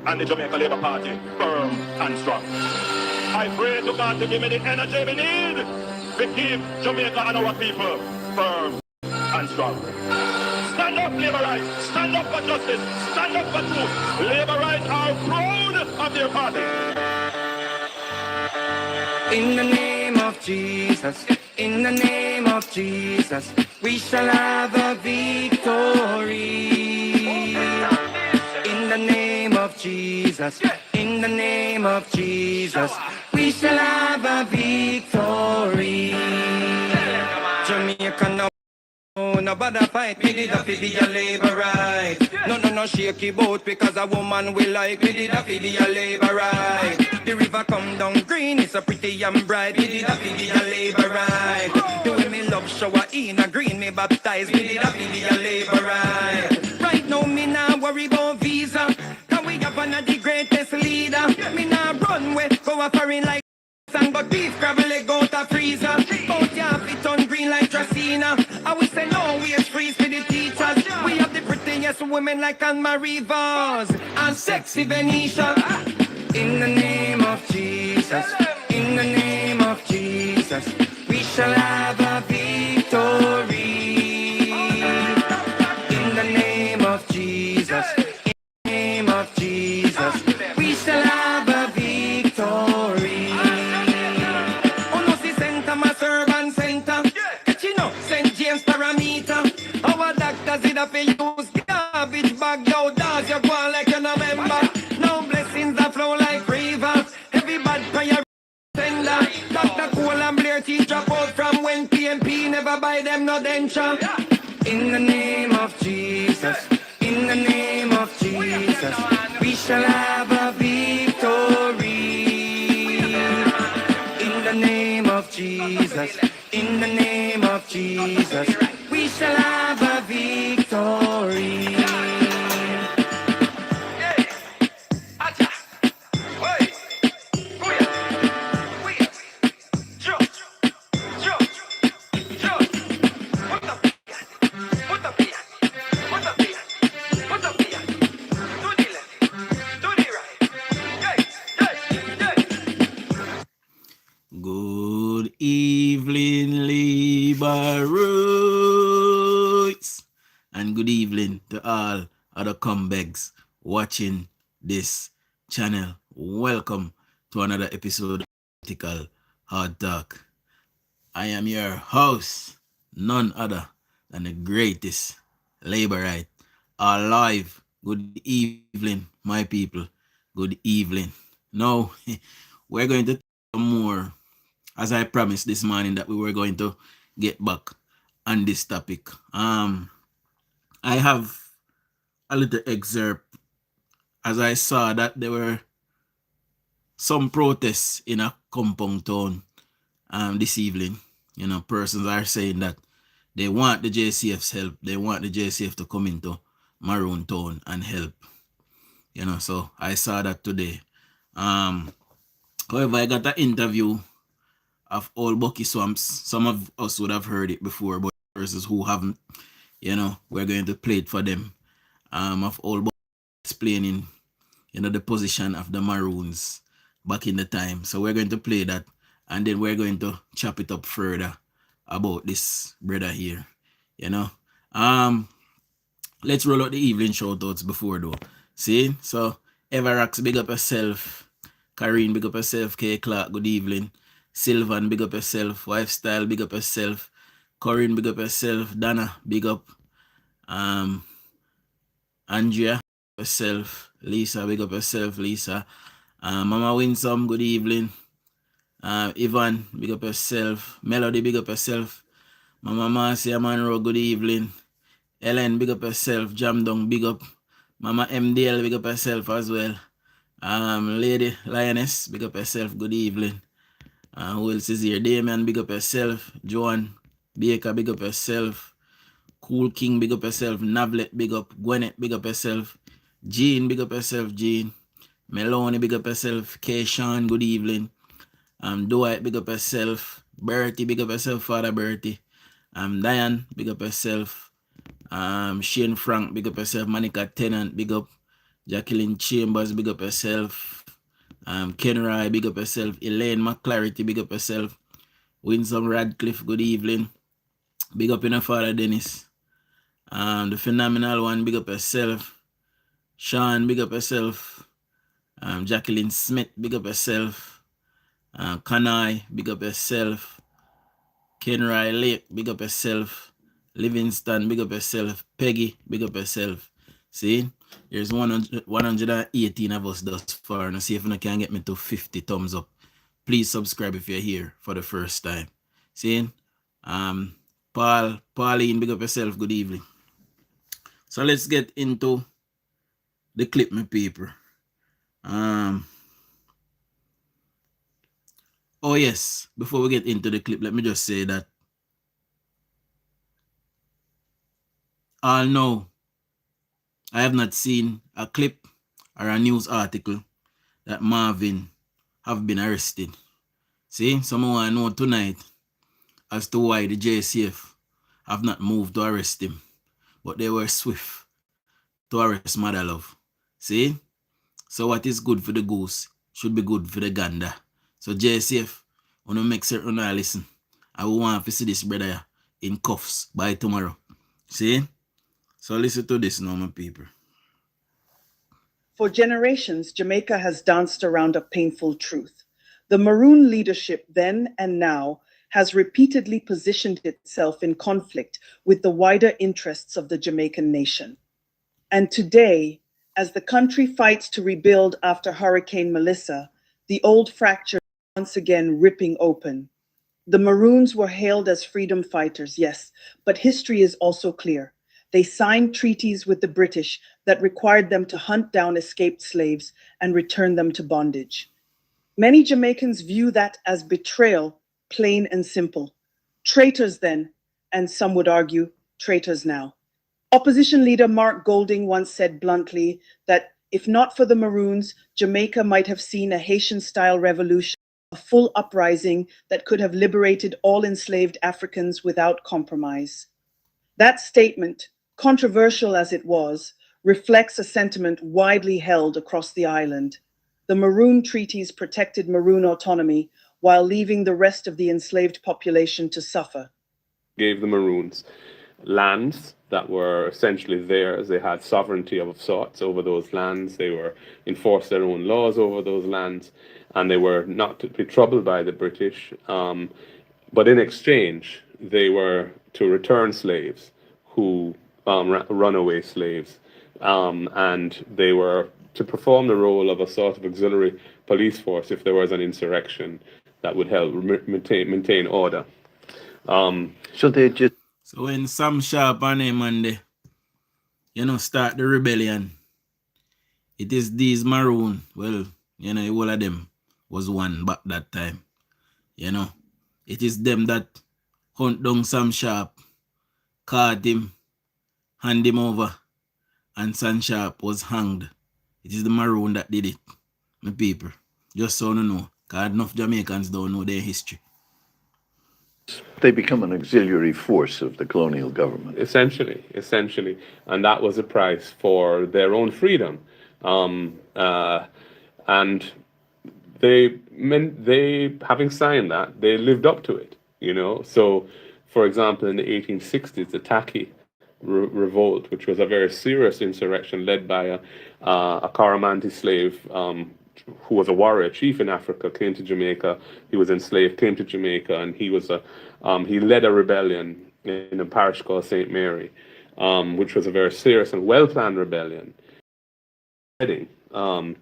and the Jamaica Labour Party firm and strong. I pray to God to give me the energy we need to keep Jamaica and our people firm and strong. Stand up, Labour rights. Stand up for justice. Stand up for truth. Labour rights are proud of their party. In the name of Jesus, in the name of Jesus, we shall have a victory. In the name of Jesus, in the name of Jesus, we shall have a victory. Jamaica now. No bother fight, we did a be a labor right. No shaky boat because a woman will like. We did a be a labor right. The river come down green, it's a pretty and bright. We did a be a labor right. The way me love shower in a green, me baptize. We did a be a labor right. Right now me nah worry about visa. Can we have one of the greatest leader? Me nah run with go a foreign like. But beef gravel leg out a freezer. Out ya fit on green like Tracina. I will say no, we is freeze for the teachers. We have the prettiest women like Anne-Marie Vaz and sexy Venetia. In the name of Jesus, in the name of Jesus, we shall have a victory. In the name of Jesus, in the name of Jesus, we shall have a victory. Did I feel use garbage bag, yo, does you go like you no member? No blessings that flow like river. Every bad prayer tender. Dr. Cole and Blair teach drop out from when PMP never buy them no denture. In the name of Jesus, in the name of Jesus, we shall have a victory. In the name of Jesus, in the name of Jesus, we shall have a victory. Good evening, Liberates, and good evening to all other comebacks watching this channel. Welcome to another episode of Political Hard Talk. I am your host, none other than the greatest Laborite alive. Good evening, my people. Good evening. Now, we're going to talk more, as I promised this morning that we were going to get back on this topic. I have a little excerpt as I saw that there were some protests in a compound town this evening. You know, persons are saying that they want the JCF's help. They want the JCF to come into Maroon town and help. You know, so I saw that today. However, I got an interview of Old Bucky Swamps. Some of us would have heard it before, but persons who haven't, you know, we're going to play it for them. Of Old Bucky explaining, you know, the position of the Maroons back in the time. So we're going to play that, and then we're going to chop it up further about this brother here. You know, let's roll out the evening shoutouts before though. See, so Everax, big up yourself. Karine, big up yourself. K Clark, good evening. Sylvan, big up yourself. Wife Style, big up yourself. Corinne, big up yourself. Dana, big up. Andrea, yourself. Lisa, big up yourself, Lisa. Mama Winsome, good evening. Ivan, big up yourself. Melody, big up yourself. Mama Marcia Monroe, good evening. Ellen, big up yourself. Jamdong, big up. Mama MDL, big up yourself as well. Lady Lioness, big up yourself, good evening. Who else is here? Damien, big up yourself. Joan Baker, big up yourself. Cool King, big up yourself. Navlet, big up. Gwinnett, big up yourself. Jean, big up yourself, Jean. Melanie, big up yourself. Keishan, good evening. Dwight, big up yourself. Bertie, big up yourself, Father Bertie. Diane, big up yourself. Shane Frank, big up yourself. Monica Tennant, big up. Jacqueline Chambers, big up yourself. Kenroy, big up yourself. Elaine McClarity, big up yourself. Winsome Radcliffe, good evening. Big up in your father Dennis. The phenomenal one, big up yourself. Sean, big up yourself. Jacqueline Smith, big up yourself. Kanai, big up yourself. Kenroy Lake, big up yourself. Livingston, big up yourself. Peggy, big up yourself. See, there's 118 of us thus far. And see if you can get me to 50 thumbs up. Please subscribe if you're here for the first time. See, Pauline, big up yourself. Good evening. So let's get into the clip, my people. Oh yes, before we get into the clip, let me just say that all know I have not seen a clip or a news article that Marvin have been arrested. See, someone want to know tonight as to why the JCF have not moved to arrest him, but they were swift to arrest Mother Love. See, so what is good for the goose should be good for the gander. So JCF, want to make certain I listen. I will want to see this brother in cuffs by tomorrow. See? So listen to this now, my people. For generations, Jamaica has danced around a painful truth. The Maroon leadership then and now has repeatedly positioned itself in conflict with the wider interests of the Jamaican nation. And today, as the country fights to rebuild after Hurricane Melissa, the old fracture is once again ripping open. The Maroons were hailed as freedom fighters, yes, but history is also clear. They signed treaties with the British that required them to hunt down escaped slaves and return them to bondage. Many Jamaicans view that as betrayal, plain and simple. Traitors then, and some would argue, traitors now. Opposition leader Mark Golding once said bluntly that if not for the Maroons, Jamaica might have seen a Haitian-style revolution, a full uprising that could have liberated all enslaved Africans without compromise. That statement, controversial as it was, reflects a sentiment widely held across the island. The Maroon treaties protected Maroon autonomy while leaving the rest of the enslaved population to suffer. Gave the Maroons lands that were essentially theirs. They had sovereignty of sorts over those lands. They were enforced their own laws over those lands, and they were not to be troubled by the British. But in exchange, they were to return slaves who runaway slaves, and they were to perform the role of a sort of auxiliary police force if there was an insurrection that would help maintain order. So when Sam Sharp and him and they, start the rebellion, it is these Maroon, well, all of them was one back that time. It is them that hunt down Sam Sharp, caught him, hand him over, and Sam Sharp was hanged. It is the Maroon that did it, my people. Just so you know, because enough Jamaicans don't know their history. They become an auxiliary force of the colonial government. Essentially. And that was a price for their own freedom. And they, having signed that, they lived up to it, So, for example, in the 1860s, the Taki revolt, which was a very serious insurrection led by a Coromantee slave who was a warrior chief in Africa, came to Jamaica. He was enslaved, came to Jamaica, and he led a rebellion in a parish called St. Mary, which was a very serious and well-planned rebellion. And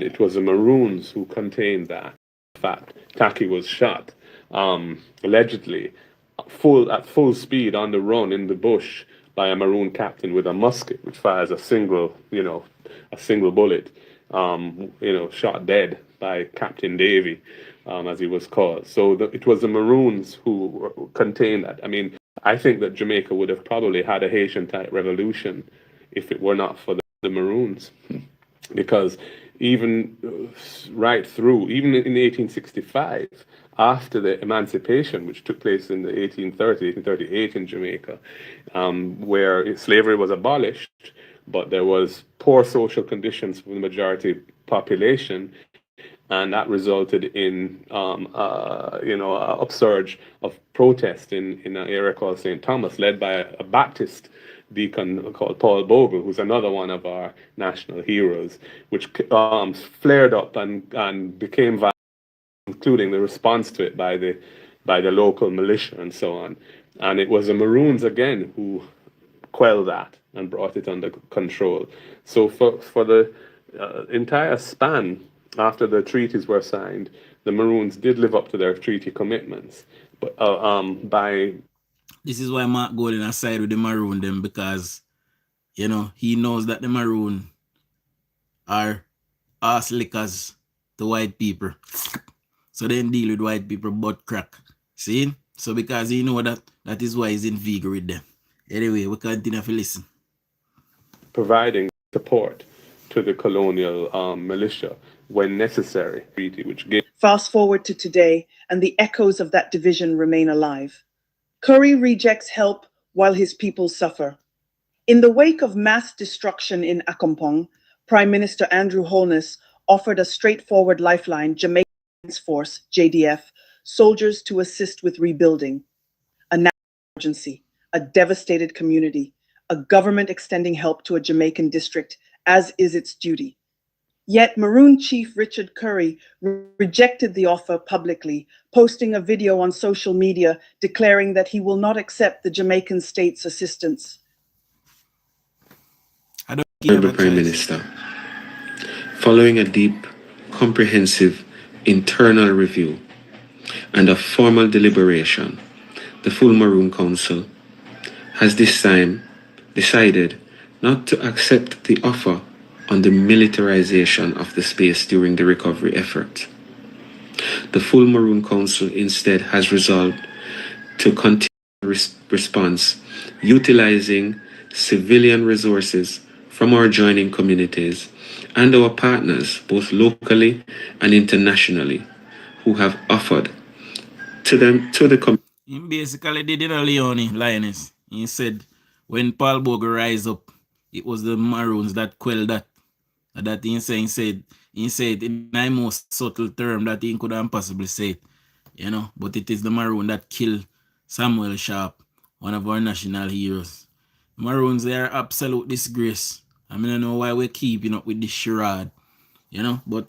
it was the Maroons who contained that. In fact, Taki was shot, allegedly, at full speed on the run in the bush by a Maroon captain with a musket, which fires a single bullet. Shot dead by Captain Davy, as he was called. So it was the Maroons who contained that. I mean, I think that Jamaica would have probably had a Haitian-type revolution if it were not for the Maroons. Because even right through, even in 1865, after the emancipation, which took place in the 1838 in Jamaica, where slavery was abolished, but there was poor social conditions for the majority population, and that resulted in an upsurge of protest in an area called St. Thomas, led by a Baptist deacon called Paul Bogle, who's another one of our national heroes, which flared up and became violent, including the response to it by the local militia and so on. And it was the Maroons again who quelled that and brought it under control. So for the entire span after the treaties were signed, the Maroons did live up to their treaty commitments. But by This is why Mark going aside with the Maroon them, because he knows that the Maroon are ass lickers to white people. So then deal with white people butt crack. See? So because he know that is why he's in vigor with them. Anyway, we continue to listen. providing support to the colonial militia when necessary, which gave Fast forward to today, and the echoes of that division remain alive. Curry rejects help while his people suffer. In the wake of mass destruction in Accompong, Prime Minister Andrew Holness offered a straightforward lifeline: Jamaican Defence Force, JDF, soldiers to assist with rebuilding. A national emergency, a devastated community, a government extending help to a Jamaican district, as is its duty. Yet Maroon Chief Richard Curry rejected the offer publicly, posting a video on social media declaring that he will not accept the Jamaican state's assistance. Honorable Prime Minister, following a deep, comprehensive internal review and a formal deliberation, the full Maroon Council has this time decided not to accept the offer on the militarization of the space during the recovery effort. The full Maroon Council instead has resolved to continue response utilizing civilian resources from our joining communities and our partners, both locally and internationally, who have offered to the community. He basically did it, Lioness. He said when Paul Bogle rise up, it was the Maroons that quelled that. That he said in a most subtle term that he couldn't possibly say it, but it is the Maroon that killed Samuel Sharp, one of our national heroes. Maroons, they are absolute disgrace. I don't know why we're keeping up with this charade, but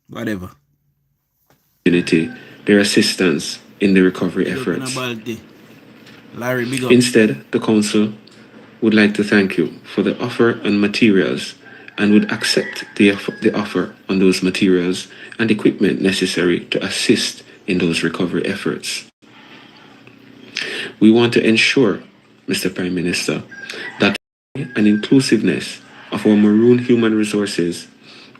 whatever. Community, their assistance in the recovery efforts. Larry, big up. Instead, the Council would like to thank you for the offer and materials and would accept the offer on those materials and equipment necessary to assist in those recovery efforts. We want to ensure, Mr. Prime Minister, that and inclusiveness of our Maroon human resources,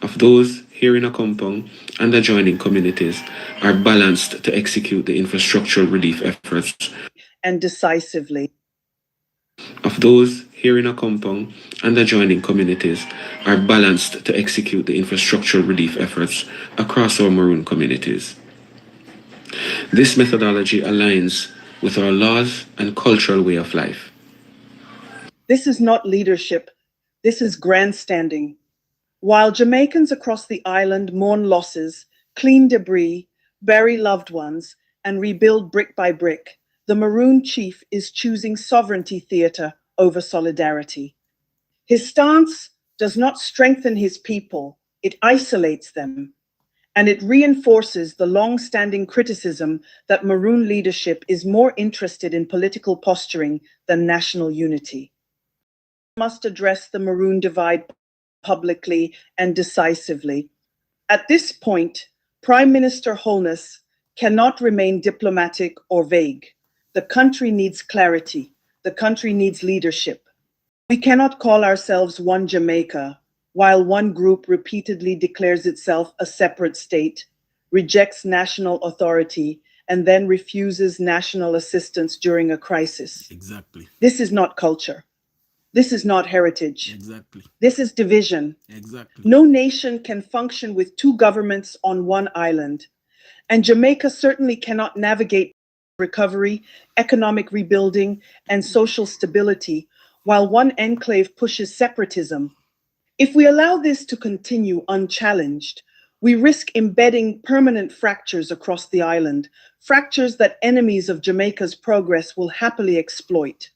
of those here in Accompong and adjoining communities, are balanced to execute the infrastructural relief efforts. And decisively. Of those here in Accompong and adjoining communities are balanced to execute the infrastructural relief efforts across our Maroon communities. This methodology aligns with our laws and cultural way of life. This is not leadership. This is grandstanding. While Jamaicans across the island mourn losses, clean debris, bury loved ones, and rebuild brick by brick, the Maroon Chief is choosing sovereignty theater over solidarity. His stance does not strengthen his people, it isolates them. And it reinforces the long-standing criticism that Maroon leadership is more interested in political posturing than national unity. We must address the Maroon divide publicly and decisively. At this point, Prime Minister Holness cannot remain diplomatic or vague. The country needs clarity. The country needs leadership. We cannot call ourselves one Jamaica while one group repeatedly declares itself a separate state, rejects national authority, and then refuses national assistance during a crisis. Exactly. This is not culture. This is not heritage. Exactly. This is division. Exactly. No nation can function with two governments on one island. And Jamaica certainly cannot navigate recovery, economic rebuilding, and social stability while one enclave pushes separatism. If we allow this to continue unchallenged, we risk embedding permanent fractures across the island, fractures that enemies of Jamaica's progress will happily exploit.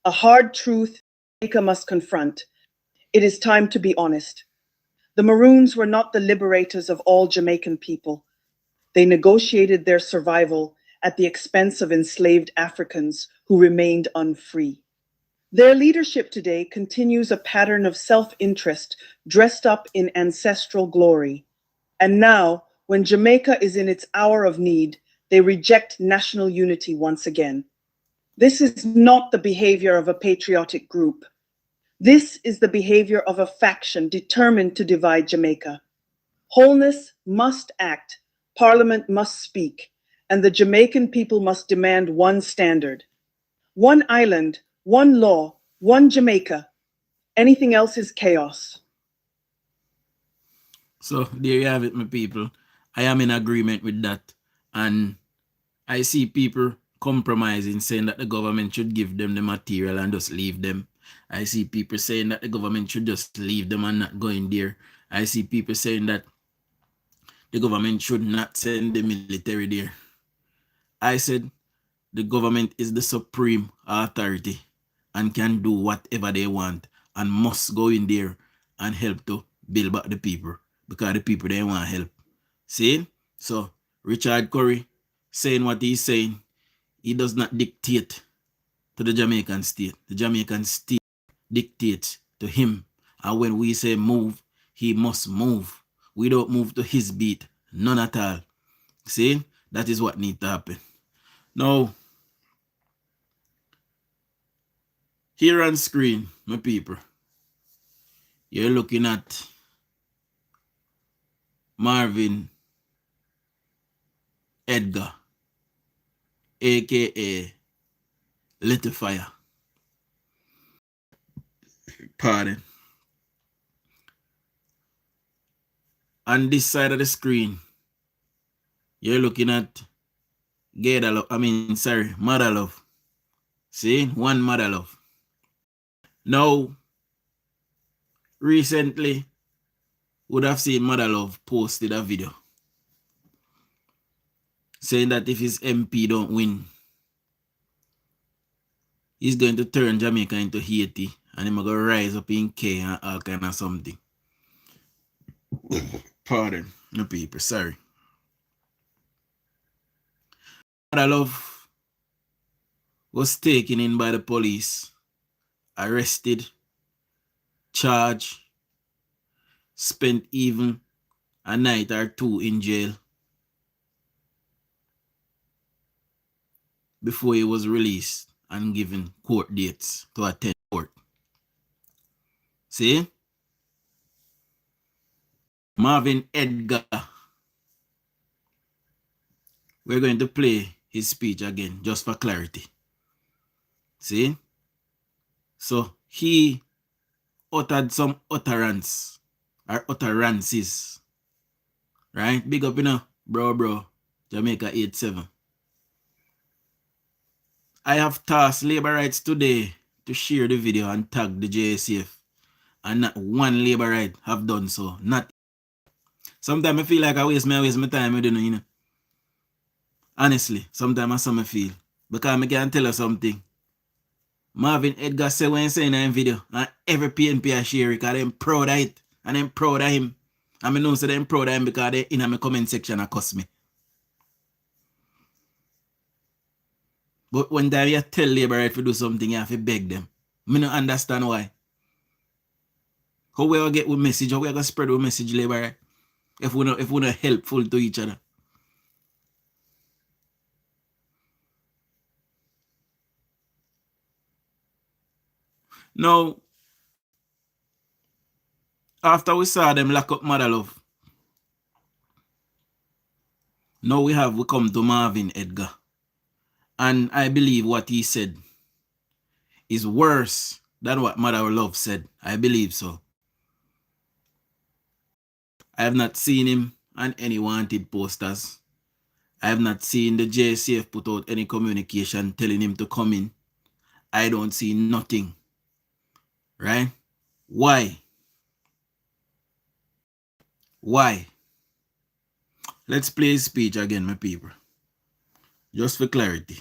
A hard truth Jamaica must confront. It is time to be honest. The Maroons were not the liberators of all Jamaican people. They negotiated their survival at the expense of enslaved Africans who remained unfree. Their leadership today continues a pattern of self-interest dressed up in ancestral glory. And now, when Jamaica is in its hour of need, they reject national unity once again. This is not the behavior of a patriotic group. This is the behavior of a faction determined to divide Jamaica. Wholeness must act, Parliament must speak, and the Jamaican people must demand one standard. One island, one law, one Jamaica. Anything else is chaos. So there you have it, my people. I am in agreement with that. And I see people compromising, saying that the government should give them the material and just leave them. I see people saying that the government should just leave them and not go in there. I see people saying that the government should not send the military there. I said the government is the supreme authority and can do whatever they want and must go in there and help to build back the people because the people they want help. See? So Richard Curry saying what he's saying, he does not dictate to the Jamaican state. The Jamaican state dictates to him. And when we say move, he must move. We don't move to his beat. None at all. See? That is what needs to happen. Now, here on screen, my people, you're looking at Marvin Edgar, aka Little Fire. Pardon. On this side of the screen, you're looking at Mother Love. See? One Mother Love. Now, recently, would have seen Mother Love posted a video saying that if his MP don't win, he's going to turn Jamaica into Haiti and he's going to rise up in K and all kind of something. Pardon, no people, sorry. Mother Love was taken in by the police, arrested, charged, spent even a night or two in jail before he was released and given court dates to attend court. See? Marvin Edgar. We're going to play his speech again just for clarity. See? So he uttered some utterance or utterances. Right? Big up, bro. Jamaica 87. I have tasked Labour Rights today to share the video and tag the JSF. And not one Labour Right have done so. Not. Sometimes I feel like I waste my time, you know. Honestly, sometimes I feel. Because I can tell you something. Marvin Edgar said when he's saying that video, and every PNP I share it because I'm proud of it. And I'm proud of him. And I know that I'm proud of him because they in my comment section and cuss me. But when you tell Labour Right to do something, you have to beg them. I don't understand why. How we will get with message, how we are going to spread with message, Labour Right? If we're not helpful to each other. Now, after we saw them lock up Mother Love, now we come to Marvin Edgar. And I believe what he said is worse than what Mother Love said. I believe so. I have not seen him on any wanted posters. I have not seen the JCF put out any communication telling him to come in. I don't see nothing. right? Why? Why? Let's play his speech again, my people. Just for clarity.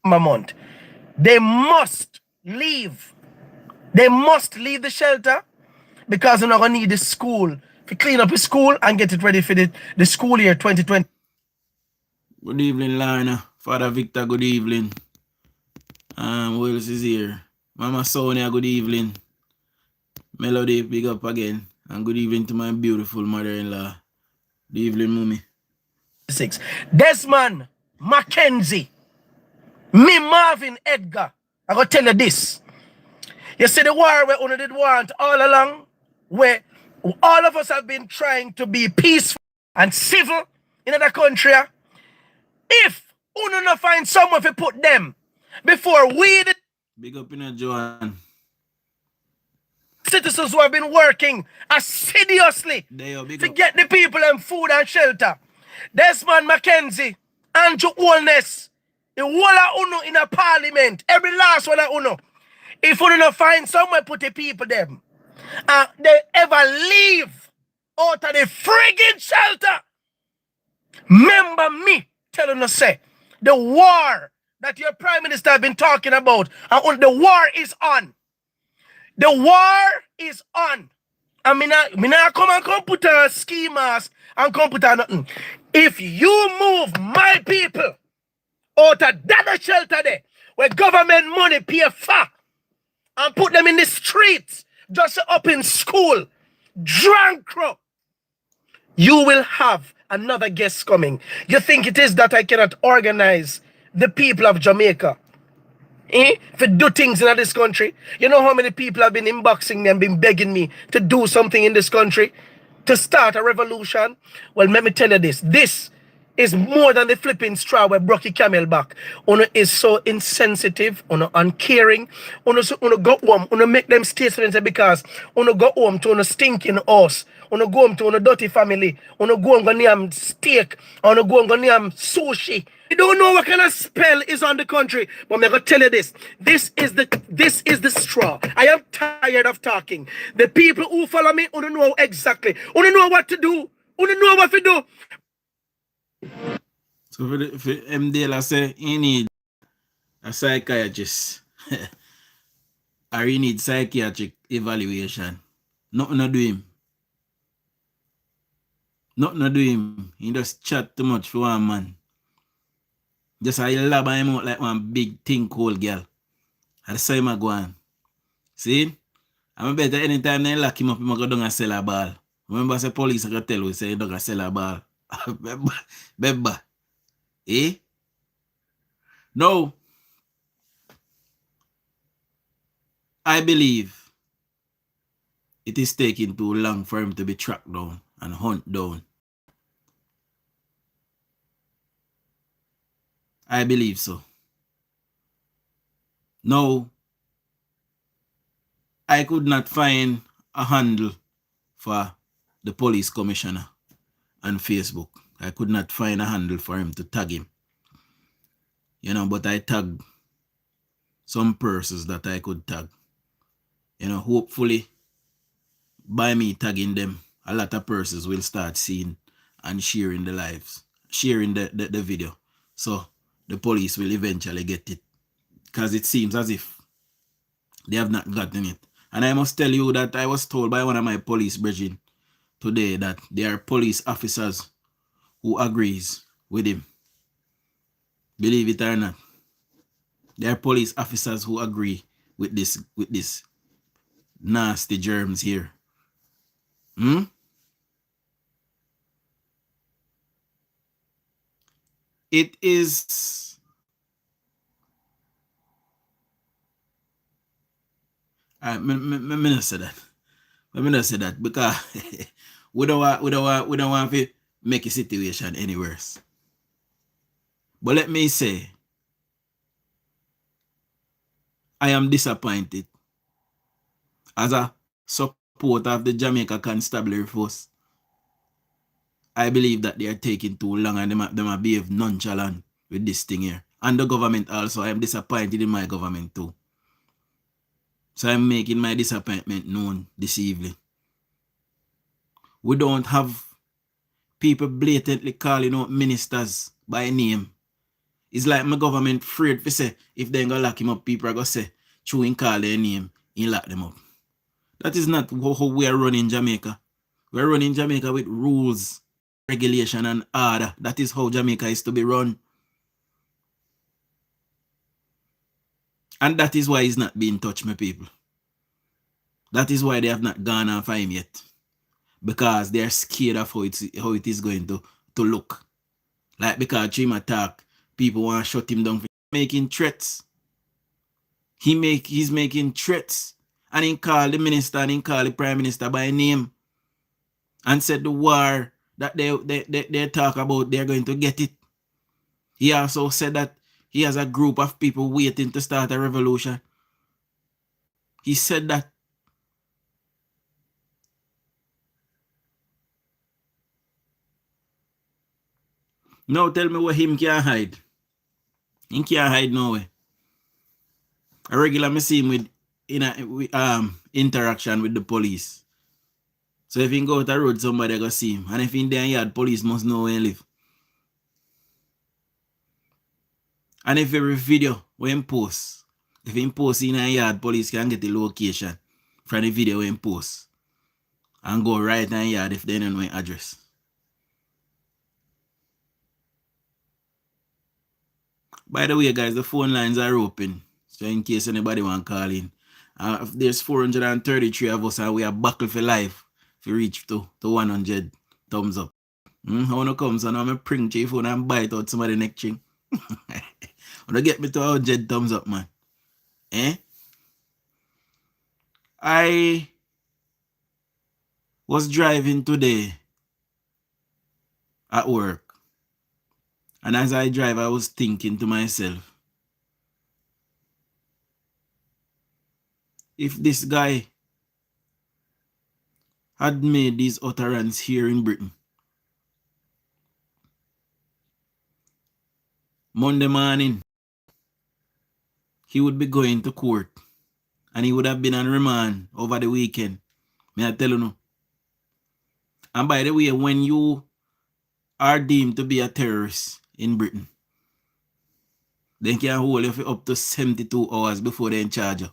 Month. They must leave. They must leave the shelter because they're not going to need the school to clean up the school and get it ready for the school year 2020. Good evening, Lana. Father Victor, good evening. Who else is here? Mama Sonia, good evening. Melody, big up again. And good evening to my beautiful mother-in-law. Good evening, mommy. Desmond Mackenzie, me Marvin Edgar, I gotta tell you this. You see the war where Uno did want all along, where all of us have been trying to be peaceful and civil in the country. If Uno not find somewhere to put them before we the Big up in a Joanne. citizens who have been working assiduously to get the people them food and shelter. Desmond Mackenzie, Andrew Holness, the whole of Uno in a parliament, every last one of Uno. If Uno not find somewhere put the people them, they ever leave out of the friggin' shelter, remember me telling us say, the war that your prime minister have been talking about, and the war is on. The war is on. I mean, I come put a ski mask and come put a nothing. If you move my people out of that shelter there, where government money pay for, and put them in the streets, just up in school, drunk, you will have another guest coming. You think it is that I cannot organize the people of Jamaica for do things in this country? You know how many people have been inboxing me and been begging me to do something in this country, to start a revolution? Well, let me tell you this. This is more than the flipping straw where Brocky camel back. Uno is so insensitive, uno uncaring, uno go home, uno make them statements because uno go home to uno stinking house, uno go home to uno dirty family, uno go home go name steak, uno go home go name sushi. You don't know what kind of spell is on the country, but I'm gonna tell you this. This is the straw. I am tired of talking. The people who follow me, uno know exactly. Uno know what to do. Uno know what to do. So for MDL, say he need a psychiatrist. Or he need psychiatric evaluation. Nothing to do him. Nothing to do him. He just chat too much for one man. Just I lab him out like one big thing cold girl. That's how him go on. See? I'm better anytime they lock him up, him go down and sell a ball. Remember say police are gonna tell you say he don't sell a ball. Remember. Eh? No. I believe it is taking too long for him to be tracked down and hunt down. I believe so. No. I could not find a handle for the police commissioner on Facebook. I could not find a handle for him to tag him. You know, but I tagged some persons that I could tag. You know, hopefully by me tagging them, a lot of persons will start seeing and sharing the lives, sharing the video. So the police will eventually get it. Because it seems as if they have not gotten it. And I must tell you that I was told by one of my police brethren today that there are police officers who agrees with him. Believe it or not. There are police officers who agree with this nasty germs here. It is me not say that. Me not say that because we don't want to make a situation any worse. But let me say, I am disappointed as a supporter of the Jamaica Constabulary Force. I believe that they are taking too long and they might behave nonchalant with this thing here. And the government also. I am disappointed in my government too. So I'm making my disappointment known this evening. We don't have people blatantly calling out ministers by name. It's like my government afraid to say, if they ain't gonna lock him up, people are gonna say, true, and call their name, he lock them up. That is not how we are running Jamaica. We are running Jamaica with rules, regulation, and order. That is how Jamaica is to be run. And that is why he's not being touched, my people. That is why they have not gone and find him yet. Because they are scared of how it is going to look. Like because Chim attack, people want to shut him down for making threats. He's making threats. And he called the minister and he called the prime minister by name. And said the war that they talk about, they're going to get it. He also said that he has a group of people waiting to start a revolution. He said that. Now tell me where him can't hide. He can't hide nowhere. A regular me see him with interaction with the police. So if he go out the road, somebody go see him. And if in there yard, police must know where he live. And if every video when he post, if he post in a yard, police can get the location from the video when he post. And go right in the yard if they don't know his address. By the way, guys, the phone lines are open. So in case anybody want to call in. If there's 433 of us and we are buckle for life if we reach to 100 thumbs up. I want to come, so now I'm print your phone and bite out somebody neck chin. Want to get me to 100 thumbs up, man. I was driving today at work. And as I drive, I was thinking to myself, if this guy had made these utterances here in Britain, Monday morning, he would be going to court and he would have been on remand over the weekend. May I tell you no? And by the way, when you are deemed to be a terrorist in Britain, they can hold you for up to 72 hours before they charge you.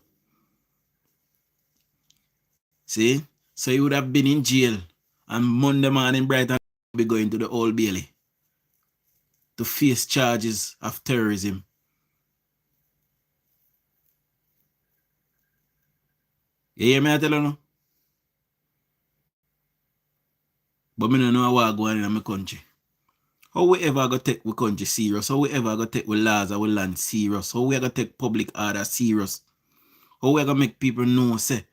See? So you would have been in jail and Monday morning Brighton be going to the Old Bailey to face charges of terrorism. You hear me I tell you no? But I don't know what going on in my country. How we ever go take we country serious? How we ever go take we laws and we land serious? How we ever take public order serious? How we ever make people know say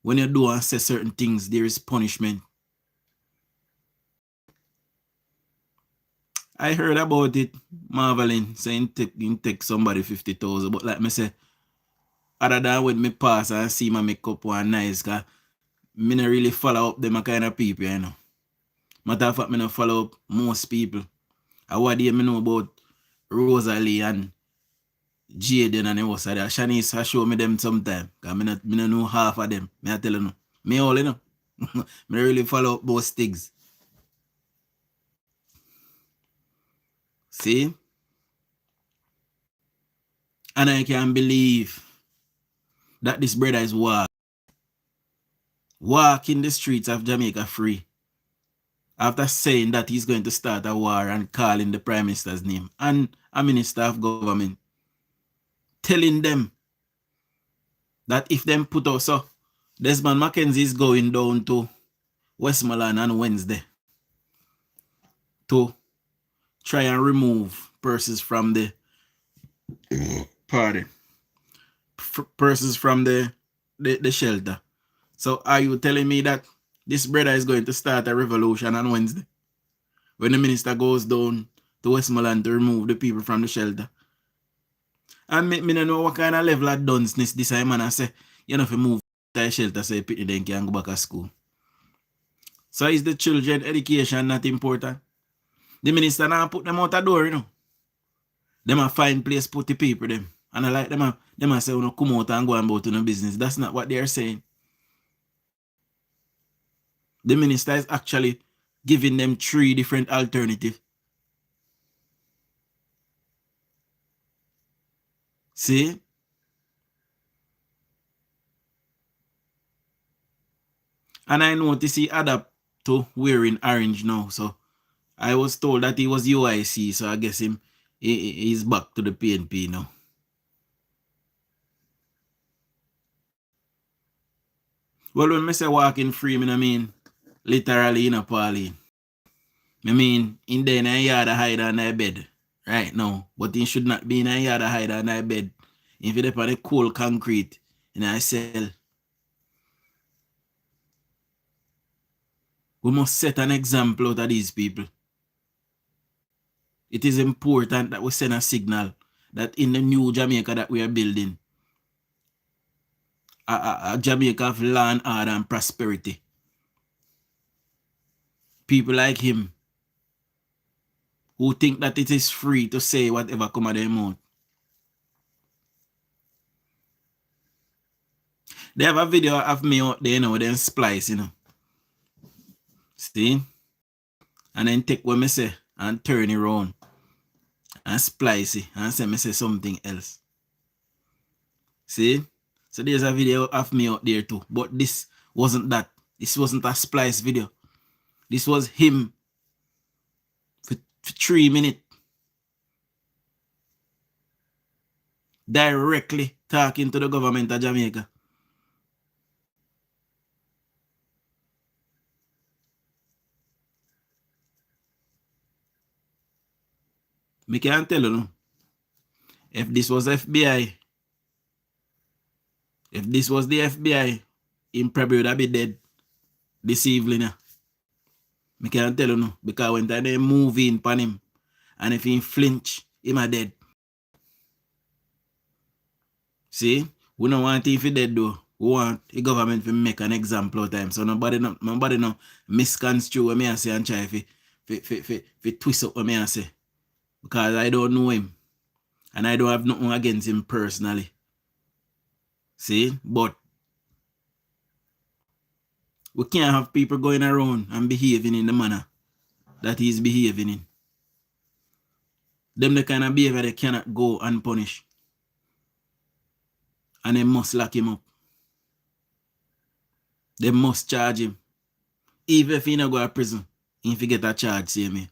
when you do and say certain things there is punishment? I heard about it, marveling, saying take somebody 50,000, but like me say, other than when me pass and see my makeup one nice, cause me not really follow up them kind of people, you know. Matter of fact, me not follow up most people. And what do you know about Rosalie and Jaden and the rest of that? Shanice has show me them sometime. Because me not know half of them. Me I tell you no. Me all you know. Me really follow up most things. See? And I can't believe that this brother is walking the streets of Jamaica free. After saying that he's going to start a war and calling the Prime Minister's name and a Minister of Government, telling them that if them put us up, Desmond Mackenzie is going down to Westmoreland on Wednesday to try and remove persons from the persons from the shelter. So are you telling me that this brother is going to start a revolution on Wednesday when the minister goes down to Westmoreland to remove the people from the shelter? And me don't know what kind of level of dunceness this man I say, you know, if you move to the shelter so you then can go back to school. So is the children education not important? The minister now put them out the door, you know. Them a find place put the people them. And I like them a say, no come out and go about to no business. That's not what they are saying. The minister is actually giving them 3 different alternatives. See? And I notice he adapt to wearing orange now. So I was told that he was UIC, so I guess he's back to the PNP now. Well, when I say walking free, I mean literally in a Pauline. I mean, in there, I yard hide on my bed right now. But he should not be in a yard hide on my bed. If you're on the cold concrete in a cell. We must set an example out of these people. It is important that we send a signal that in the new Jamaica that we are building, a Jamaica of law and order and prosperity. People like him who think that it is free to say whatever come out of their mouth. They have a video of me out there, then splice, See? And then take what I say and turn it around and splice it and say me say something else. See? So there's a video of me out there too. But this wasn't that. This wasn't a splice video. This was him for 3 minutes. Directly talking to the government of Jamaica. Me can't tell you, no. If this was FBI, if this was the FBI, him probably would have been dead this evening. Me can't tell you, no. Because when they move in upon him, and if he flinch, him are dead. See? We don't want him to dead though. We want the government to make an example of time. So nobody no misconstrue what me say and try to twist up what me say. Because I don't know him. And I don't have nothing against him personally. See? But we can't have people going around and behaving in the manner that he's behaving in. Them the kind of behavior they cannot go unpunished. And they must lock him up. They must charge him. Even if he not go to prison, he get a charge, see me.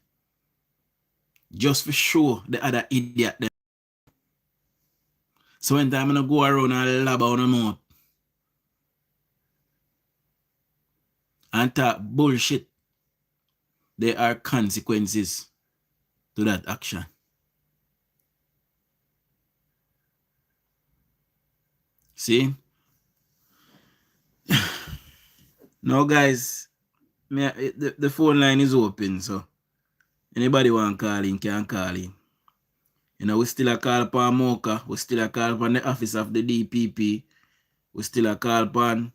Just for sure the other idiot them. So when time I go around and lab on the mouth and talk bullshit, there are consequences to that action. See? Now guys, the phone line is open, so anybody want to call in can call in. We still a call upon Mocha, we still a call upon the office of the DPP, we still a call upon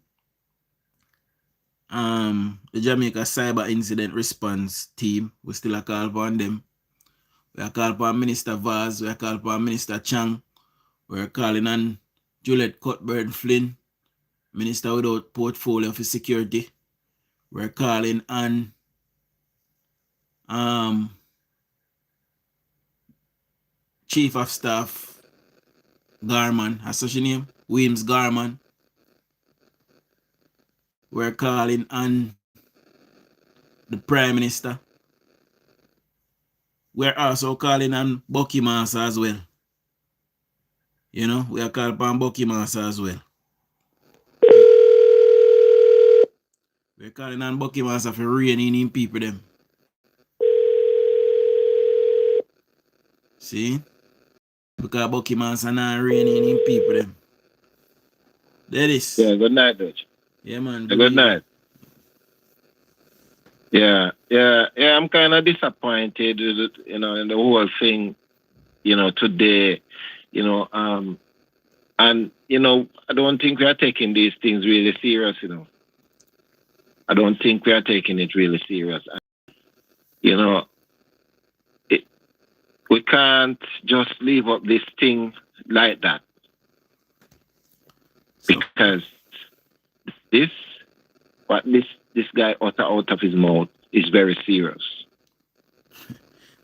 the Jamaica Cyber Incident Response Team, we still a call upon them. We are call upon Minister Vaz, we are call upon Minister Chang, we are calling on Juliet Cuthbert Flynn, Minister without portfolio for security. We're calling on Chief of Staff Garman, that's such a name, Williams Garman. We're calling on the Prime Minister. We're also calling on Bucky Master as well. We are calling upon Bucky Master as well. We're calling on Bucky Master for reining in people them. See? Because Bucky Master not reining in people them. There it is. Yeah, good night, Dutch. Yeah, man. Good night. Yeah, I'm kind of disappointed with it, in the whole thing, today, and, I don't think we are taking these things really serious, I don't think we are taking it really serious. We can't just leave up this thing like that. So, Because what this guy utter out of his mouth is very serious.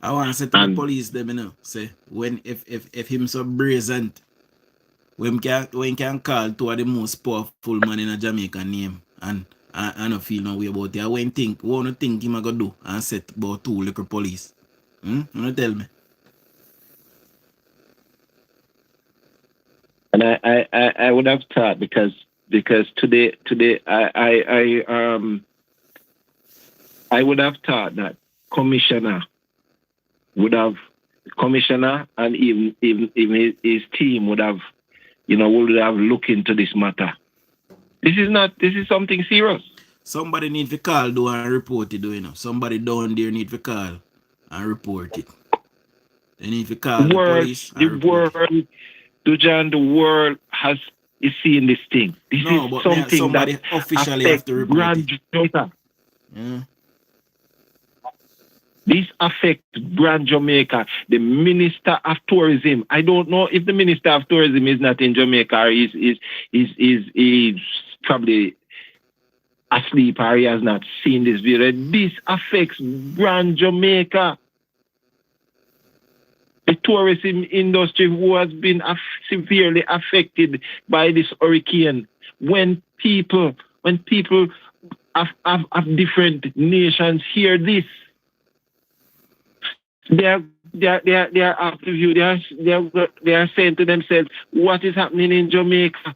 I want to say to the police them, you know, say when if him so brazen, when can call two of the most powerful man in a Jamaican name and I don't feel no way about it. I won't think him I go do and set about two little police. You know tell me. And I would have thought because today I would have thought that commissioner and even his team would have looked into this matter. This is something serious. Somebody need to call do and report it, you know. Somebody down there need to call and report it. They need to call the police and report it. DUJON, the world is seeing this thing. This no, is something somebody that officially have to report it. Jamaica. Yeah. This affects Brand Jamaica, the Minister of Tourism. I don't know if the Minister of Tourism is not in Jamaica or is probably asleep or he has not seen this video. This affects Brand Jamaica. The tourism industry who has been severely affected by this hurricane. When people of different nations hear this, they are after you. They are saying to themselves, "What is happening in Jamaica?"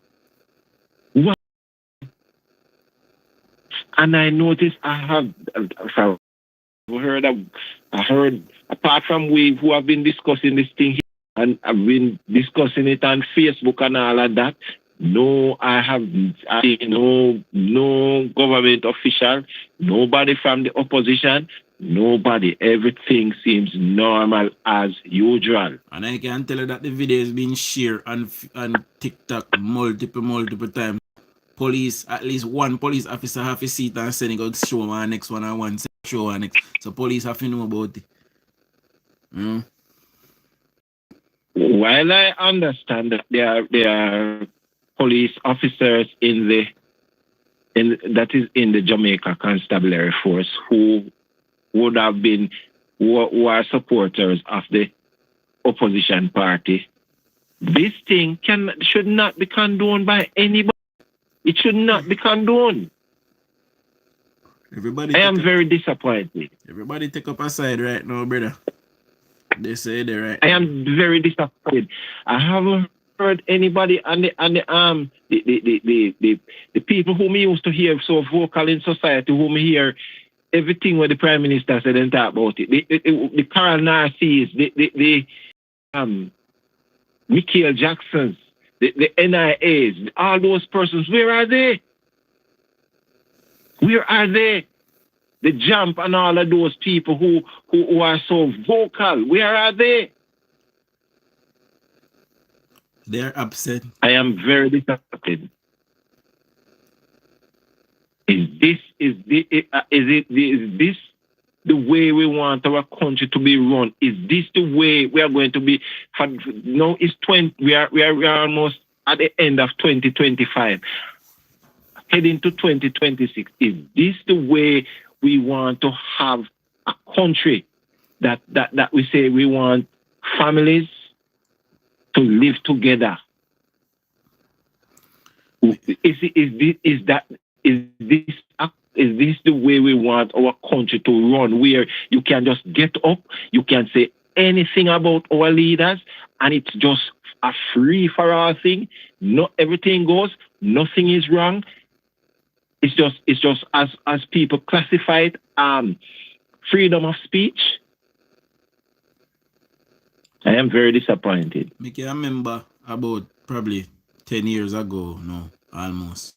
What? And I noticed I heard apart from we who have been discussing this thing here, and I've been discussing it on Facebook and all of that. No, I seen no government official, nobody from the opposition, nobody. Everything seems normal as usual. And I can tell you that the video has been shared on TikTok multiple times. Police, at least one police officer have a seat and send it go show one next one and one show one next. So police have to know about it. While I understand that there are police officers in the Jamaica Constabulary Force who are supporters of the opposition party, this thing should not be condoned by anybody. It should not be condoned. I am very disappointed. Everybody take up a side right now, brother. They say they're right. I am very disappointed. I haven't heard anybody the people whom we used to hear so vocal in society, whom we hear everything what the Prime Minister said and talk about it. The Carol Narcis, the Michael Jacksons, the NIAs, all those persons, where are they? Where are they? The Jump and all of those people who are so vocal, where are they? They're upset. I am very disappointed. Is this the way we want our country to be run? Is this the way we are going to be? No, it's 20. We are almost at the end of 2025, heading to 2026. Is this the way we want to have a country that we say we want families to live together? Is this the way we want our country to run, where you can just get up, you can say anything about our leaders, and it's just a free for all thing? No, everything goes, nothing is wrong. It's just as people classify it, freedom of speech. I am very disappointed. I can remember about probably 10 years ago, no, almost.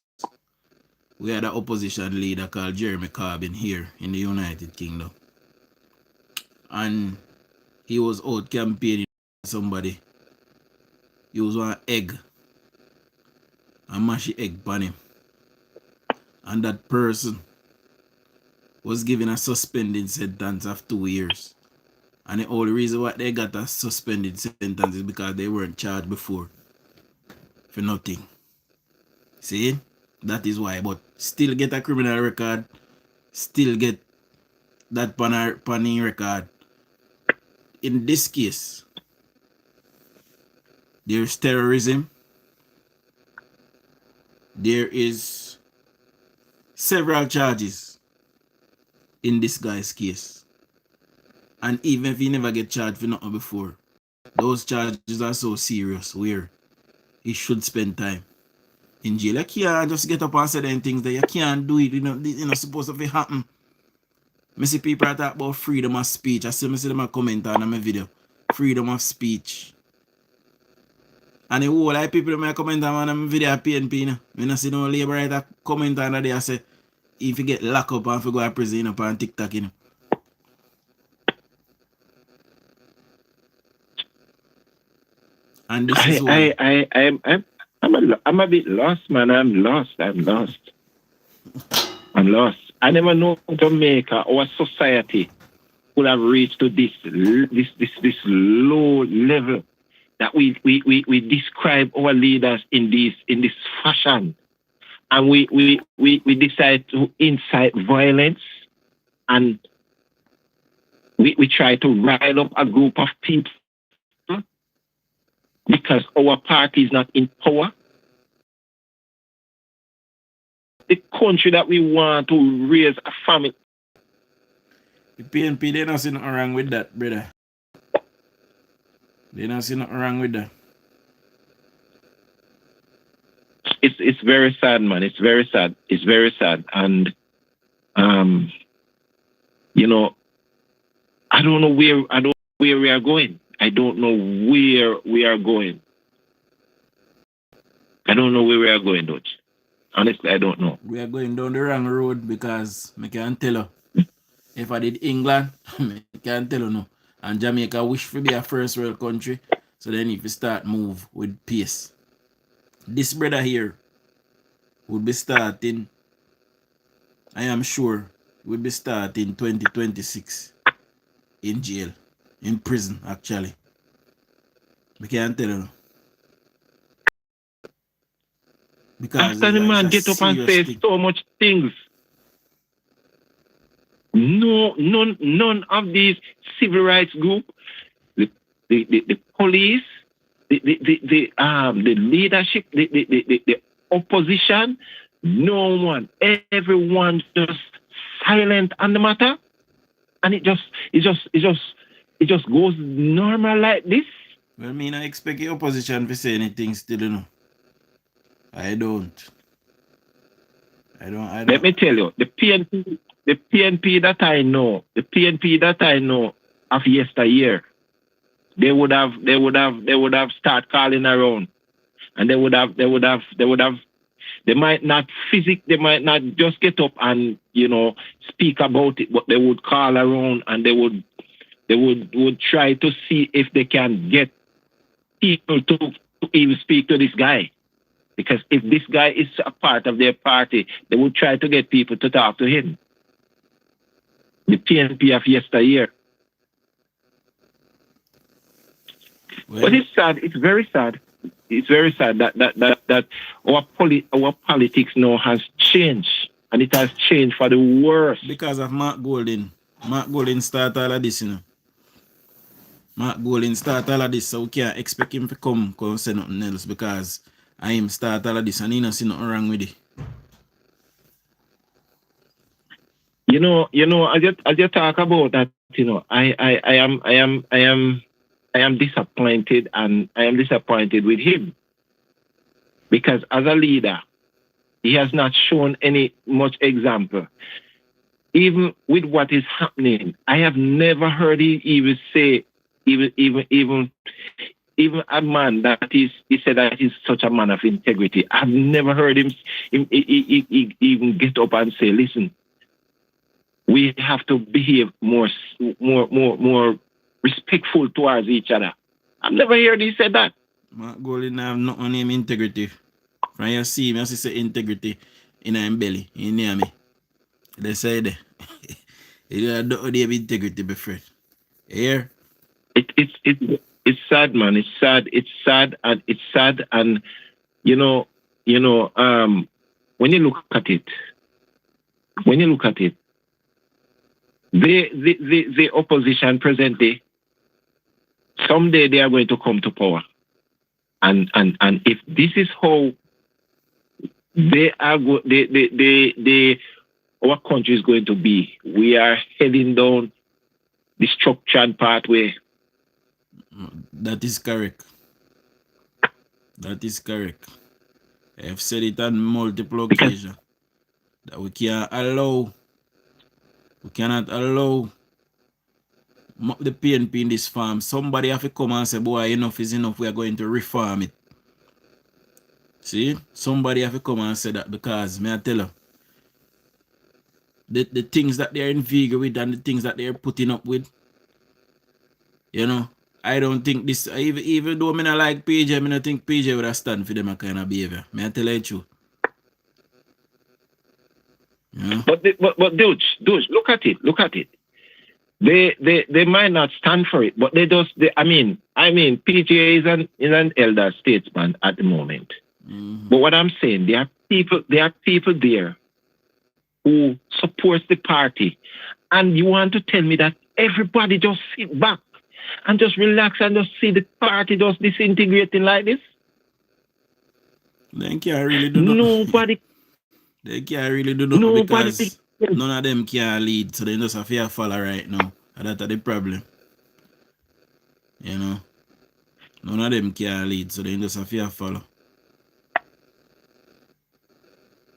We had an opposition leader called Jeremy Corbyn here in the United Kingdom. And he was out campaigning somebody. He was on egg. A mashy egg on him. And that person was given a suspended sentence of 2 years. And the only reason why they got a suspended sentence is because they weren't charged before for nothing. See? That is why. But still get a criminal record, still get that panning record. In this case, there's terrorism. There is several charges in this guy's case. And even if he never get charged for nothing before, those charges are so serious where he should spend time in jail. You can't just get up and say them things that you can't do it. It's not supposed to happen. I see people talk about freedom of speech. I see them comment on my video. Freedom of speech. And the whole like people that comment on my video at PNP. I see no labor writer comment on that. I say, if you get locked up and if you go to prison up on TikTok, And this is why I'm a bit lost, man. I'm lost. I never know Jamaica or society would have reached to this low level that we describe our leaders in this fashion, and we decide to incite violence, and we try to rile up a group of people because our party is not in power. The country that we want to raise a family. the PNP, they don't see nothing wrong with that, brother. They don't see nothing wrong with that. It's very sad, man. It's very sad. It's very sad. And you know, I don't know where we are going. I don't know where we are going. I don't know where we are going, Dutch. Honestly, I don't know. We are going down the wrong road because I can't tell you. If I did England, I can't tell you no. And Jamaica wish to be a first world country. So then if you start move with pace. This brother here would be starting, I am sure, would be starting 2026 in jail. In prison, actually. I can't tell you. Because after the man get up and say so much things, none of these civil rights group, the police, the leadership, the opposition, no one, everyone just silent on the matter, and it just goes normal like this. Well, me not expect the opposition to say anything still, you know. I don't. Let me tell you, the PNP that I know of yesteryear, they would have start calling around, and they might not just get up and speak about it, but they would call around and they would try to see if they can get people to even speak to this guy. Because if this guy is a part of their party, they would try to get people to talk to him. The PNP of yesteryear. Well, but it's sad. It's very sad. It's very sad that our politics now has changed, and it has changed for the worse. Because of Mark Golden. Mark Golden started all of this, Mark Golden started all of this, so we can't expect him to come say nothing else because I am start all of this and he don't see nothing wrong with it. As you talk about that, I am disappointed, and I am disappointed with him because as a leader, he has not shown any much example. Even with what is happening, I have never heard him even say, even a man that he said that he's such a man of integrity. I've never heard him even get up and say, listen, we have to behave more respectful towards each other. I've never heard he said that. Mark Golden have not on him integrity. When you see him, you see integrity in him belly, in near me. They say that. You don't have integrity, my friend. Here, It's sad, man. It's sad. It's sad, and it's sad. And when you look at it, the opposition presently, someday they are going to come to power, and if this is how they are our country is going to be, we are heading down destruction pathway. That is correct. That is correct. I've said it on multiple occasions that we cannot allow the PNP in this farm. Somebody have to come and say, boy, enough is enough, we are going to reform it. See? Somebody have to come and say that, because may I tell you, the things that they're in vigor with and the things that they're putting up with, I don't think this, even though I don't like PJ, I don't think PJ would have stand for them kind of behavior. May I tell you the truth? Yeah. But Duj, look at it. They might not stand for it, but I mean, PJ is an elder statesman at the moment. Mm-hmm. But what I'm saying, there are people there who supports the party, and you want to tell me that everybody just sit back and just relax and just see the party just disintegrating like this? They can't really do nothing. Nobody. They can't really do nothing because none of them can lead, so they just have to follow right now. And that's the problem. None of them can lead, so they just have to follow.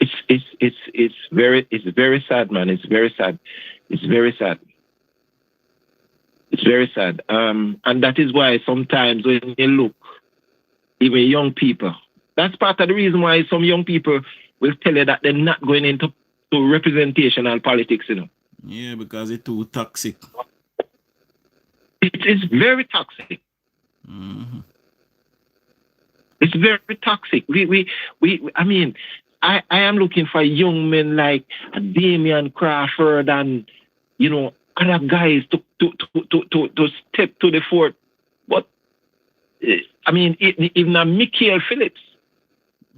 It's very sad, man. It's very sad. It's very sad. It's very sad. And that is why sometimes when you look, even young people, that's part of the reason why some young people will tell you that they're not going into representational politics, Yeah, because it's too toxic. It is very toxic. Mm-hmm. It's very toxic. I am looking for young men like Damian Crawford and other guys to step to the fore. But even Michael Phillips.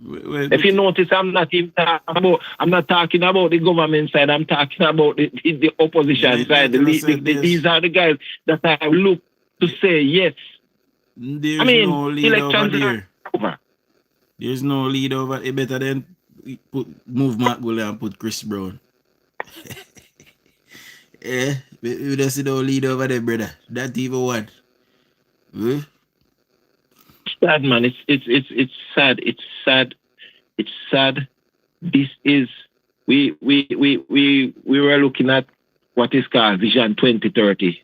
If you notice, I'm not talking about the government side. I'm talking about the opposition side. These are the guys that I look to say yes. There's no lead over there. Over. There's no lead over. It better than move Mark Gully and put Chris Brown. Yeah, we don't see no lead over there, brother. That even what? Huh? Sad, man. It's sad. It's sad. It's sad. This is we were looking at what is called Vision 2030.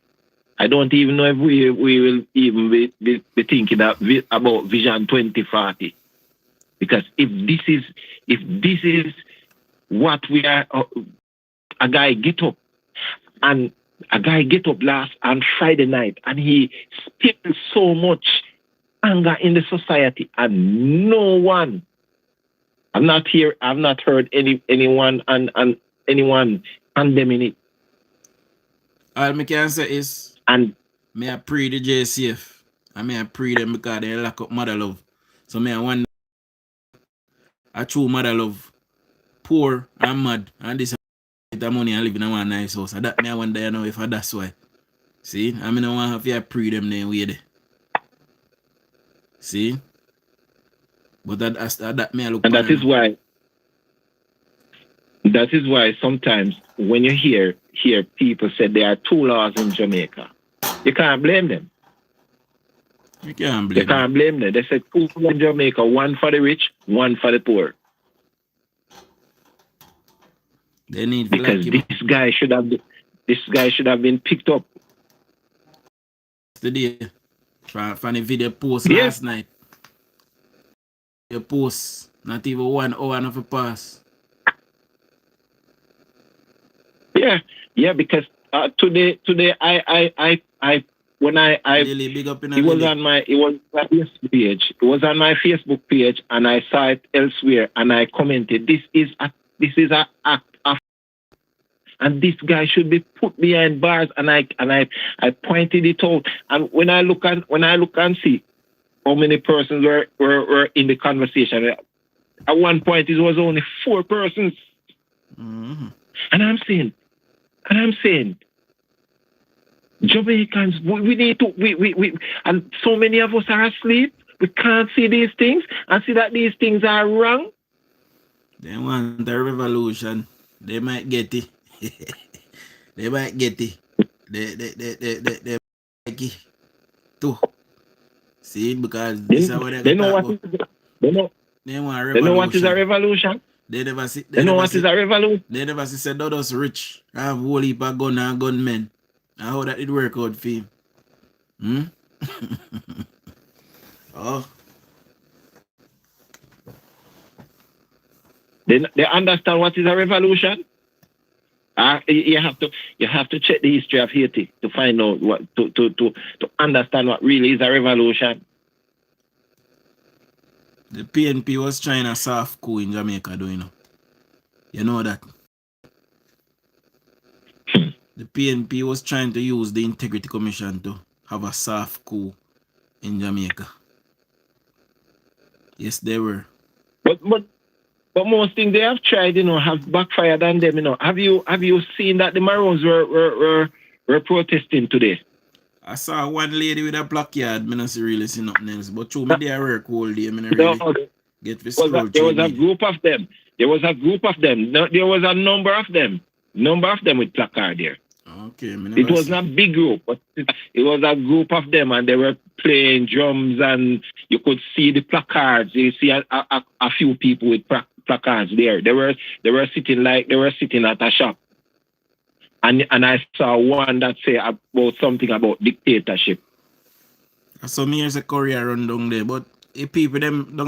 I don't even know if we will even be thinking about Vision 2040. Because if this is what we are, a guy get up last on Friday night and he spilled so much anger in the society, and no one, I've not heard anyone condemning it. All I can say is, and may I pray the JCF, and may I pray them because they lack up mother love. So may I wonder, a true mother love, poor and mad, and this the money and live in a nice house. And that may I wonder, if that's why. See, I don't want to have to pray them then way there. See? But that may look. And that is why sometimes when you hear people say there are two laws in Jamaica, you can't blame them. You can't blame them. They said two in Jamaica, one for the rich, one for the poor. They need because this guy should have been picked up. Today, from the video post last night. The post, not even 1 hour of a pass. Yeah, because today I when I really big up in it was on my Facebook page. It was on my Facebook page, and I saw it elsewhere, and I commented, this is an act of and this guy should be put behind bars. And I pointed it out. And when I look and see how many persons were in the conversation, at one point it was only 4 persons. Mm-hmm. And I'm saying, Jamaicans, we need to, we, and so many of us are asleep. We can't see these things and see that these things are wrong. They want a revolution. They might get it. They might get it. They like it too. See, because this is what they know what is, they know. They want a revolution. They know what is a revolution. They never see. They know what is a revolution. They never see said those rich have whole heap of gun and gunmen. And how that it work out for him? Oh. They understand what is a revolution. You have to check the history of Haiti to find out what to understand what really is a revolution. The PNP was trying a soft coup in Jamaica, do you know? You know that? The PNP was trying to use the Integrity Commission to have a soft coup in Jamaica. Yes, they were. But most things they have tried, have backfired on them. Have you seen that the Maroons were protesting today? I saw one lady with a placard. I don't really see nothing else. But through me there work all day. I really get this there was a group of them. There was a group of them. No, there was a number of them. Number of them with placard there. Okay. It was not a big group, but it was a group of them, and they were playing drums, and you could see the placards. You see a few people with placards there. They were sitting at a shop. And I saw one that say about something about dictatorship. So here's a courier run down there, but if people them don't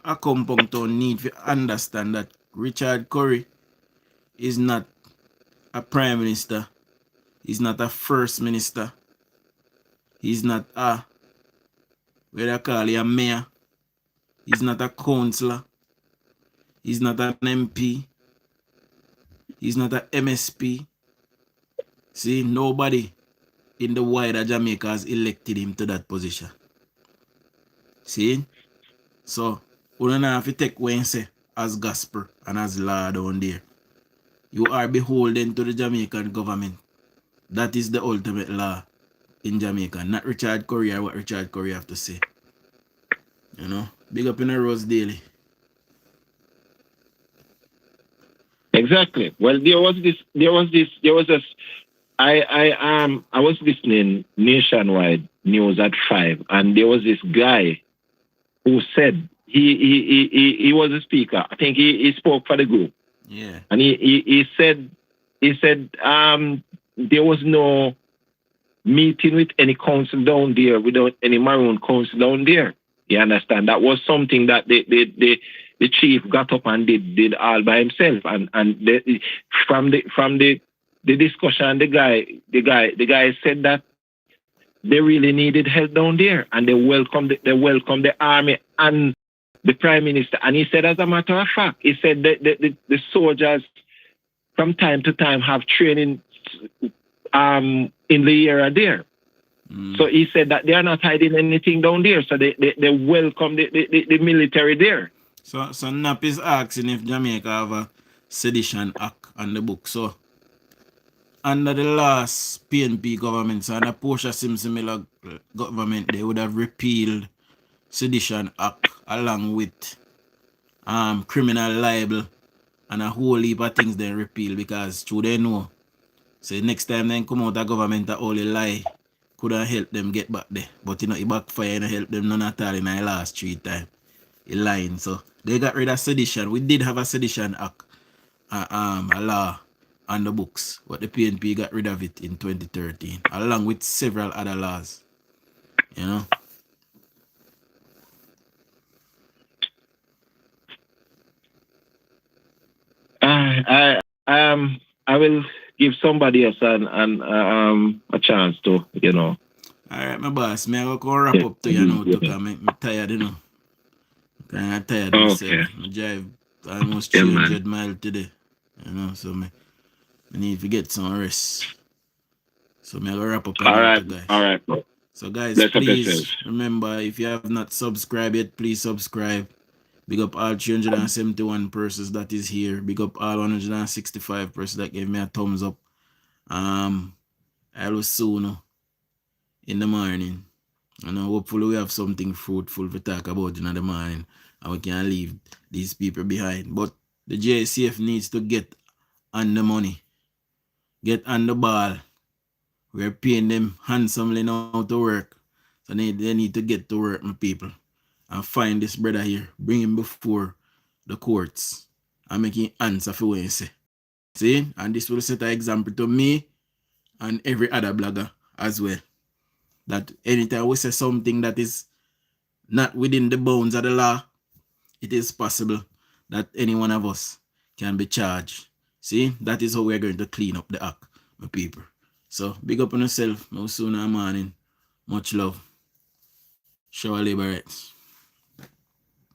a compound town need to understand that Richard Curry is not a prime minister. He's not a first minister. He's not a what they call a mayor. He's not a councillor. He's not an MP. He's not a MSP. See, nobody in the wider Jamaica has elected him to that position. See? So, we don't have to take Wednesday as gospel and as law down there. You are beholden to the Jamaican government. That is the ultimate law in Jamaica. Not Richard Curry or what Richard Curry have to say. Big up in the Rose Daily. Exactly. Well, there was this. I was listening nationwide news at 5, and there was this guy who said he was a speaker. I think he spoke for the group. Yeah. And he said there was no meeting with any council down there without any Maroon council down there. You understand? That was something that the chief got up and did all by himself. And from the discussion, the guy said that they really needed help down there, and they welcomed the army and the prime minister. And he said, as a matter of fact, he said that the soldiers from time to time have training in the area there. So he said that they are not hiding anything down there. So they welcome the military there. So NAP is asking if Jamaica have a sedition act on the book. So under the last PNP government, so under Portia Simpson government, they would have repealed sedition act along with criminal libel and a whole heap of things they repeal, because through they know. So next time they come out of government that only lie could have helped them get back there. But it backfire and help them none at all in the last 3 times. It lying. So they got rid of sedition. We did have a sedition act, a law on the books, but the PNP got rid of it in 2013, along with several other laws. I will give somebody else a chance to, All right, my boss. May I go wrap up to you now because I'm tired, I'm tired myself. I drive almost 300 miles today, so I need to get some rest. So I'm going to wrap up All right. guys. All right. So guys, Bless up please yourselves. remember, if you have not subscribed yet, please subscribe. Big up all 371 persons that is here. Big up all 165 persons that gave me a thumbs up. I will soon in the morning. And hopefully we have something fruitful to talk about in the morning. And we can leave these people behind. But the JCF needs to get on the money. Get on the ball. We're paying them handsomely now to work. So they need to get to work, my people. And find this brother here. Bring him before the courts. And make him answer for what he say. See? And this will set an example to me and every other blogger as well. That anytime we say something that is not within the bounds of the law, it is possible that any one of us can be charged. See? That is how we're going to clean up the act, my people. So, big up on yourself. Now soon in the morning. Much love. Show our labor rights.